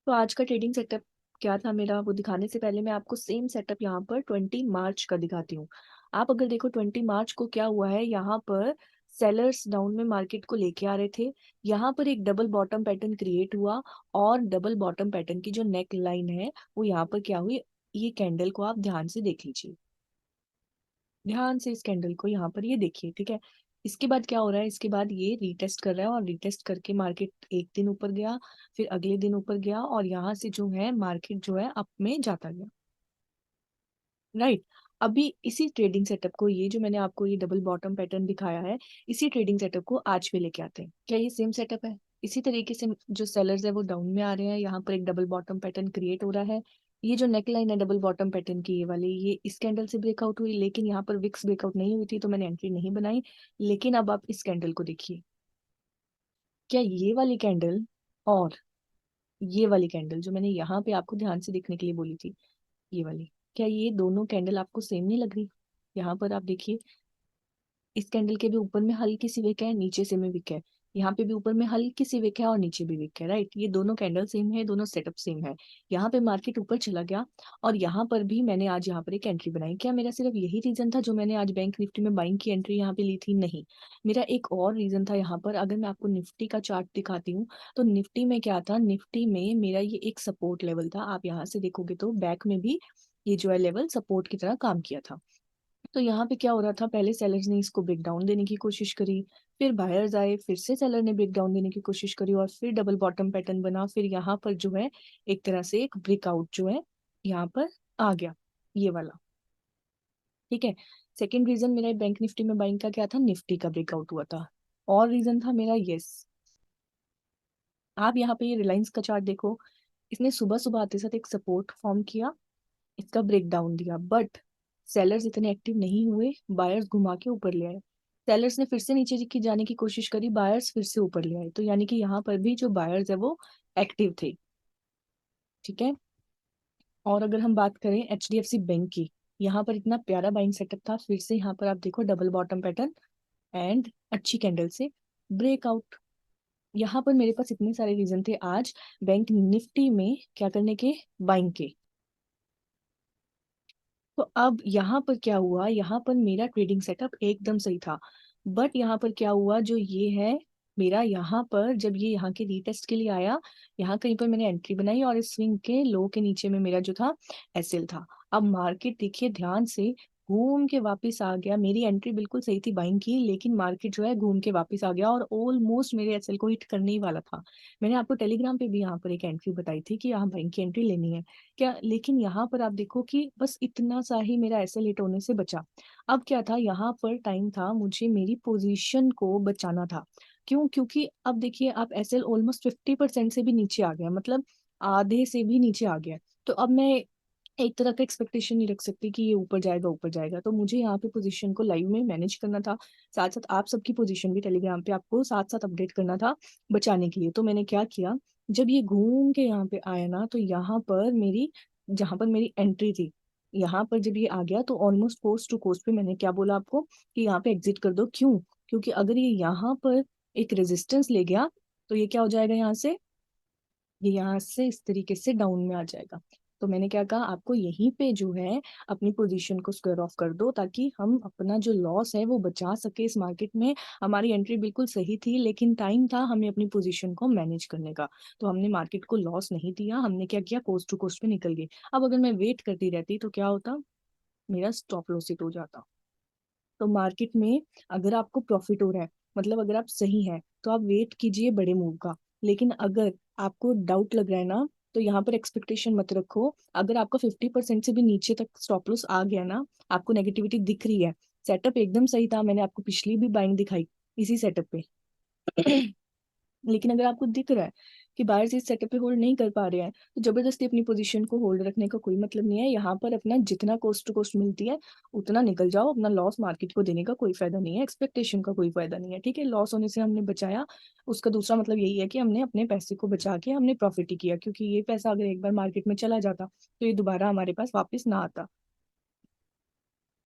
तो आज का ट्रेडिंग सेटअप क्या था मेरा, वो दिखाने से पहले मैं आपको सेम सेटअप यहाँ पर 20 मार्च का दिखाती हूँ। आप अगर देखो 20 मार्च को क्या हुआ है, यहाँ पर सेलर्स डाउन में मार्केट को लेके आ रहे थे। यहाँ पर एक डबल बॉटम पैटर्न क्रिएट हुआ और डबल बॉटम पैटर्न की जो नेक लाइन है वो यहाँ पर क्या हुई, ये कैंडल को आप ध्यान से देख लीजिए। ध्यान से इस कैंडल को यहाँ पर ये देखिए, ठीक है। इसके बाद क्या हो रहा है, इसके बाद ये रीटेस्ट कर रहा है और रीटेस्ट करके मार्केट एक दिन ऊपर गया, फिर अगले दिन ऊपर गया और यहाँ से जो है मार्केट जो है अप में जाता गया। राइट। अभी इसी ट्रेडिंग सेटअप को, ये जो मैंने आपको ये डबल बॉटम पैटर्न दिखाया है, इसी ट्रेडिंग सेटअप को आज पे लेके आते हैं। क्या ये सेम सेटअप है? इसी तरीके से जो सेलर्स है वो डाउन में आ रहे हैं, यहाँ पर एक डबल बॉटम पैटर्न क्रिएट हो रहा है। ये जो नेकलाइन है डबल बॉटम पैटर्न की, ये वाली, ये इस कैंडल से ब्रेकआउट हुई, लेकिन यहाँ पर विक्स ब्रेकआउट नहीं हुई थी तो मैंने एंट्री नहीं बनाई। लेकिन अब आप इस कैंडल को देखिए, क्या ये वाली कैंडल और ये वाली कैंडल जो मैंने यहाँ पे आपको ध्यान से देखने के लिए बोली थी, ये वाली, क्या ये दोनों कैंडल आपको सेम नहीं लग रही? यहाँ पर आप देखिए, इस कैंडल के भी ऊपर में हल्की सी विक है, नीचे से में विक है। यहाँ पे भी ऊपर में हल्की सी विक है और नीचे भी विक है। राइट, ये दोनों कैंडल सेम है, दोनों सेटअप सेम है। यहाँ पे मार्केट ऊपर चला गया और यहाँ पर भी मैंने आज यहाँ पर एक एंट्री बनाई। क्या मेरा सिर्फ यही रीजन था जो मैंने आज बैंक निफ्टी में बाइंग की एंट्री यहाँ पे ली थी? नहीं, मेरा एक और रीजन था यहाँ पर। अगर मैं आपको निफ्टी का चार्ट दिखाती हूँ तो निफ्टी में क्या था, निफ्टी में मेरा ये एक सपोर्ट लेवल था। आप यहाँ से देखोगे तो बैक में भी ये जो है लेवल सपोर्ट की तरह काम किया था। तो यहाँ पे क्या हो रहा था, पहले सेलर्स ने इसको ब्रेक डाउन देने की कोशिश करी, फिर बायर्स आए, फिर से सेलर ने ब्रेक डाउन देने की कोशिश करी और फिर डबल बॉटम पैटर्न बना। फिर यहाँ पर जो है एक तरह से एक ब्रेकआउट जो है यहाँ पर आ गया, ये वाला। ठीक है। सेकेंड रीजन मेरा बैंक निफ्टी में बाइंग का क्या था, निफ्टी का ब्रेकआउट हुआ था। और रीजन था मेरा यस, आप यहाँ पे ये रिलायंस का चार्ट देखो, इसने सुबह सुबह आते साथ एक सपोर्ट फॉर्म किया, इसका ब्रेक डाउन दिया, बट सेलर्स इतने एक्टिव नहीं हुए, बायर्स घुमा के ऊपर ले आए। सेलर्स ने फिर से नीचे की जाने की कोशिश करी, बायर्स फिर से ऊपर ले आए। तो यानी कि यहाँ पर भी जो बायर्स है वो एक्टिव थे। ठीक है। और अगर हम बात करें एचडीएफसी बैंक की, यहाँ पर इतना प्यारा बाइंग सेटअप था, फिर से यहाँ पर आप देखो डबल बॉटम पैटर्न एंड अच्छी कैंडल से ब्रेकआउट। यहाँ पर मेरे पास इतने सारे रीजन थे आज बैंक निफ्टी में क्या करने के, बाइंग के। तो अब यहाँ पर क्या हुआ, यहाँ पर मेरा ट्रेडिंग सेटअप एकदम सही था, बट यहाँ पर क्या हुआ, जो ये है मेरा, यहाँ पर जब ये यहाँ के रीटेस्ट के लिए आया, यहाँ कहीं पर मैंने एंट्री बनाई और इस स्विंग के लो के नीचे में मेरा जो था एसएल था। अब मार्केट देखिए ध्यान से, घूम के वापस आ गया। मेरी एंट्री बिल्कुल सही थी बाइंग की, लेकिन मार्केट जो है घूम के वापस आ गया और ऑलमोस्ट मेरे एसएल को हिट करने ही वाला था। मैंने आपको टेलीग्राम पे भी यहाँ पर एक एंट्री बताई थी कि यहाँ बाइंग की एंट्री लेनी है क्या, लेकिन यहाँ पर आप देखो कि बस इतना सा ही मेरा ऐसे लेट होने से बचा। अब क्या था, यहाँ पर टाइम था मुझे मेरी पोजीशन को बचाना था। क्यों? क्योंकि अब देखिए आप एसएल ऑलमोस्ट 50% से भी नीचे आ गया, मतलब आधे से भी नीचे आ गया। तो अब मैं एक तरह का एक्सपेक्टेशन नहीं रख सकती कि ये ऊपर जाएगा ऊपर जाएगा, तो मुझे यहाँ पे पोजीशन को लाइव में मैनेज करना था। साथ साथ आप सबकी पोजीशन भी टेलीग्राम पे आपको साथ साथ अपडेट करना था बचाने के लिए। तो मैंने क्या किया, जब ये घूम के यहाँ पे आया ना, तो यहाँ पर मेरी, जहाँ पर मेरी एंट्री थी, यहाँ पर जब ये आ गया तो ऑलमोस्ट कोस्ट टू कोस्ट पे मैंने क्या बोला आपको कि यहाँ पे एग्जिट कर दो। क्यों? क्योंकि अगर ये यहाँ पर एक रेजिस्टेंस ले गया तो ये क्या हो जाएगा, यहाँ से ये यहाँ से इस तरीके से डाउन में आ जाएगा। तो मैंने क्या कहा आपको, यहीं पे जो है अपनी पोजीशन को स्क्वायर ऑफ कर दो ताकि हम अपना जो लॉस है वो बचा सके इस मार्केट में। हमारी एंट्री बिल्कुल सही थी, लेकिन टाइम था हमें अपनी पोजीशन को मैनेज करने का। तो हमने मार्केट को लॉस नहीं दिया, हमने क्या किया, कोस्ट टू कोस्ट पे निकल गए। अब अगर मैं वेट करती रहती तो क्या होता, मेरा स्टॉप लॉस हिट हो जाता। तो मार्केट में अगर आपको प्रॉफिट हो रहा है, मतलब अगर आप सही हैं, तो आप वेट कीजिए बड़े मूव का। लेकिन अगर आपको डाउट लग रहा है ना, तो यहाँ पर एक्सपेक्टेशन मत रखो। अगर आपका 50% से भी नीचे तक स्टॉप लॉस आ गया ना, आपको नेगेटिविटी दिख रही है, सेटअप एकदम सही था, मैंने आपको पिछली भी बाइंग दिखाई इसी सेटअप पे। लेकिन अगर आपको दिख रहा है कि बायर्स इस सेटअप पे होल्ड नहीं कर पा रहे हैं, तो जबरदस्ती अपनी पोजीशन को होल्ड रखने का कोई मतलब नहीं है। यहाँ पर अपना जितना कोस्ट टू कोस्ट मिलती है उतना निकल जाओ, अपना लॉस मार्केट को देने का कोई फायदा नहीं है, एक्सपेक्टेशन का कोई फायदा नहीं है। ठीक है, लॉस होने से हमने बचाया, उसका दूसरा मतलब यही है कि हमने अपने पैसे को बचा के हमने प्रॉफिट ही किया, क्योंकि ये पैसा अगर एक बार मार्केट में चला जाता तो ये दोबारा हमारे पास वापस ना आता।